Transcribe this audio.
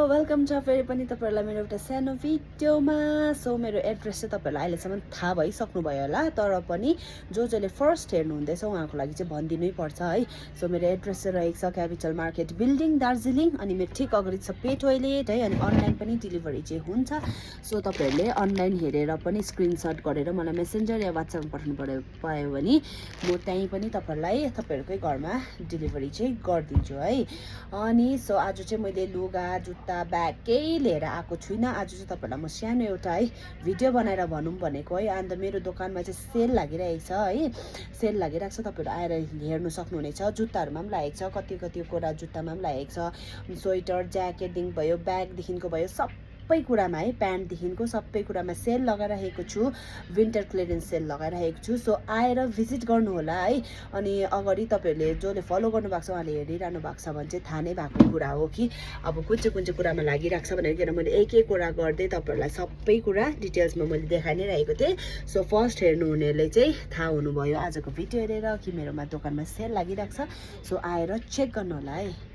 Welcome छ फेरि पनि तपाईहरुलाई मेरो एउटा सानो भिडियोमा। सो मेरो एड्रेस चाहिँ तपाईहरुलाई अहिलेसम्म थाहा भइसक्नु भयो होला, तर पनि जसले फर्स्ट हेर्नु हुँदैछ उहाँको लागि चाहिँ भनिदिनै पर्छ है। सो मेरो एड्रेस चाहिँ रहेको छ क्यापिटल मार्केट बिल्डिङ दार्जिलिङ, अनि मेरो ठिक अगाडि छ पे टोयलेट है। अनि अनलाइन पनि डेलिभरी चाहिँ हुन्छ। सो तपाईहरुले अनलाइन हेरेर पनि स्क्रिनशट गरेर मलाई मेसेन्जर या व्हाट्सएपमा पठाउनु पायो भने म त्यही पनि तपाईहरुलाई तपाईहरुकै घरमा डेलिभरी चाहिँ गरिदिन्छु है। अनि सो आज चाहिँ मैले लुगा जुत्ता ब्याग केही लिएर आएको छुइनँ। आज चाहिँ तपाईहरुलाई म सानो एउटा है भिडियो बनाएर भनौँ भनेको है। अन्त मेरो दोकानमा चाहिँ सेल लागिरहेको छ है, सेल लागिरहेको छ, तपाईहरु आएर हेर्नु सक्नुहुनेछ। जुत्ताहरुमा पनि लागेको छ, कति कुरा जुत्तामा पनि लागेको छ। स्वेटर ज्याकेटदेखि भयो, ब्यागदेखिको भयो, सबै कुरामा है, प्यान्टदेखिको सबै कुरामा सेल लगाइरहेको छु। विन्टर क्लियरेन्स सेल लगाइरहेको छु। सो आएर भिजिट गर्नु होला है। अनि अगाडि तपाईहरुले जसले फलो गर्नु भएको छ उहाँले हेरिरहनु भएको छ भने चाहिँ थाहा नै भएको कुरा हो कि अब कुन चाहिँ कुरामा लागिरहेको छ भनेर। किन मैले एक कुरा गर्दै तपाईहरुलाई सबै कुरा डिटेल्समा मैले देखाइ नै रहेको थिएँ। सो फर्स्ट हेर्नुहुनेले चाहिँ थाहा हुनुभयो आजको भिडियो हेरेर कि मेरोमा दोकानमा सेल लागिरहेको छ। सो आएर चेक गर्नु होला है।